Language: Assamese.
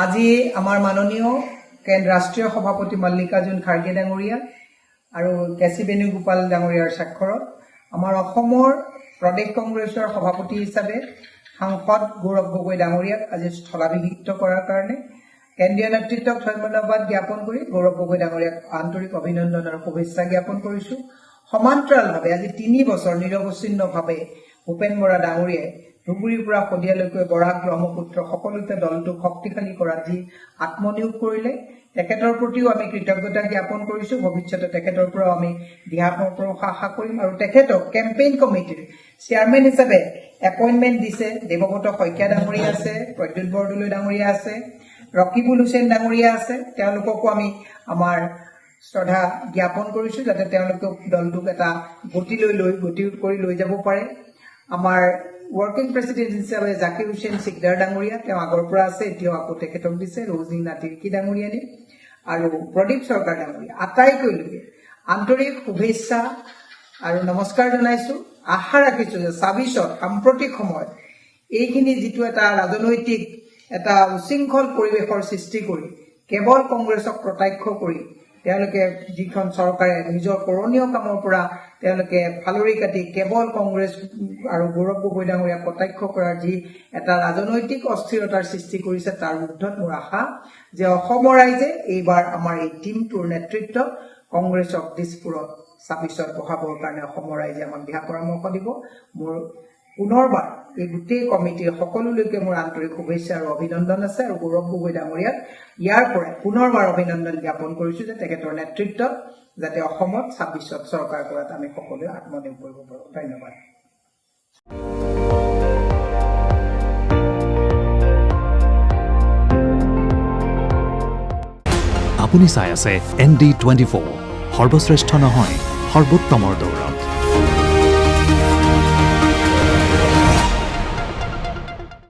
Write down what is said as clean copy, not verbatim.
আজি আমাৰ মাননীয় ৰাষ্ট্ৰীয় সভাপতি মল্লিকাৰ্জুন খাৰ্গে ডাঙৰীয়া আৰু কেচি বেণুগোপাল ডাঙৰীয়াৰ স্বাক্ষৰত আমাৰ অসমৰ প্ৰদেশ কংগ্ৰেছৰ সভাপতি হিচাপে সাংসদ গৌৰৱ গগৈ ডাঙৰীয়াক আজি স্থলাভিষিক্ত কৰাৰ কাৰণে কেন্দ্ৰীয় নেতৃত্বক ধন্যবাদ জ্ঞাপন কৰি গৌৰৱ গগৈ ডাঙৰীয়াক আন্তৰিক অভিনন্দন আৰু শুভেচ্ছা জ্ঞাপন কৰিছো। সমান্তৰালভাৱে আজি ৩ বছৰ নিৰৱচ্ছিন্নভাৱে ভূপেন বৰা ডাঙৰীয়াই ধুবুৰীৰ পৰা শদিয়ালৈকে বৰাক ব্ৰহ্মপুত্ৰ সকলোতে দলটোক শক্তিশালী কৰাত যি আত্মনিয়োগ কৰিলে তেখেতৰ প্ৰতিও আমি কৃতজ্ঞতা জ্ঞাপন কৰিছো। ভৱিষ্যতে তেখেতৰ পৰাও আমি দিহা পৰামৰ্শ আশা কৰিম আৰু তেখেতক কেম্পেইন কমিটিৰ চেয়াৰমেন হিচাপে এপইণ্টমেণ্ট দিছে। দেৱব্ৰত শইকীয়া ডাঙৰীয়া আছে, প্ৰদ্যুৎ বৰদলৈ ডাঙৰীয়া আছে, ৰকিবুল হুছেইন ডাঙৰীয়া আছে। তেওঁলোককো আমি আমাৰ শ্ৰদ্ধা জ্ঞাপন কৰিছো যাতে তেওঁলোকে দলটোক এটা গতি কৰি লৈ যাব পাৰে। আমাৰ ৱৰ্কিং প্ৰেচিডেণ্ট হিচাপে জাকিৰ হুছেইন সিকদাৰ ডাঙৰীয়া, তেওঁ আগৰ পৰা আছে, এতিয়াও আকৌ তেখেতক দিছে। ৰৌজিনা তিৰ্কি ডাঙৰীয়ানী আৰু প্ৰদীপ চৰকাৰ ডাঙৰীয়া আটাইকৈলৈকে আন্তৰিক শুভেচ্ছা আৰু নমস্কাৰ জনাইছো। আশা ৰাখিছো যে ২৬ত সাম্প্ৰতিক সময়ত এইখিনি যিটো এটা ৰাজনৈতিক এটা উশৃংখল পৰিৱেশৰ সৃষ্টি কৰি কেৱল কংগ্ৰেছক প্ৰত্যক্ষ কৰি তেওঁলোকে যিখন চৰকাৰে নিজৰ কৰণীয় কামৰ পৰা তেওঁলোকে ফালৰি কাটি কেৱল কংগ্ৰেছ আৰু গৌৰৱ গগৈ ডাঙৰীয়াক প্ৰত্যক্ষ কৰাৰ যি এটা ৰাজনৈতিক অস্থিৰতাৰ সৃষ্টি কৰিছে তাৰ ঊৰ্ধত মোৰ আশা যে অসমৰ ৰাইজে এইবাৰ আমাৰ এই টীমটোৰ নেতৃত্বত কংগ্ৰেছক দিছপুৰত ২৬ত বহাবৰ কাৰণে অসমৰ ৰাইজে আমাক দিহা পৰামৰ্শ দিব। মোৰ পুনৰবাৰ এই গোটেই কমিটিৰ সকলোলৈকে মোৰ আন্তৰিক শুভেচ্ছা আৰু অভিনন্দন আছে আৰু গৌৰৱ গগৈ ডাঙৰীয়াক ইয়াৰ পৰাই পুনৰবাৰ অভিনন্দন জ্ঞাপন কৰিছো যে তেখেতৰ নেতৃত্বত যাতে অসমত ২৬ত চৰকাৰ কৰাত আমি সকলোৱে আত্মনিয়োগ কৰিব পাৰোঁ। ধন্যবাদ। আপুনি চাই আছে ND24, সৰ্বশ্ৰেষ্ঠ নহয় সৰ্বোত্তমৰ দৌৰ।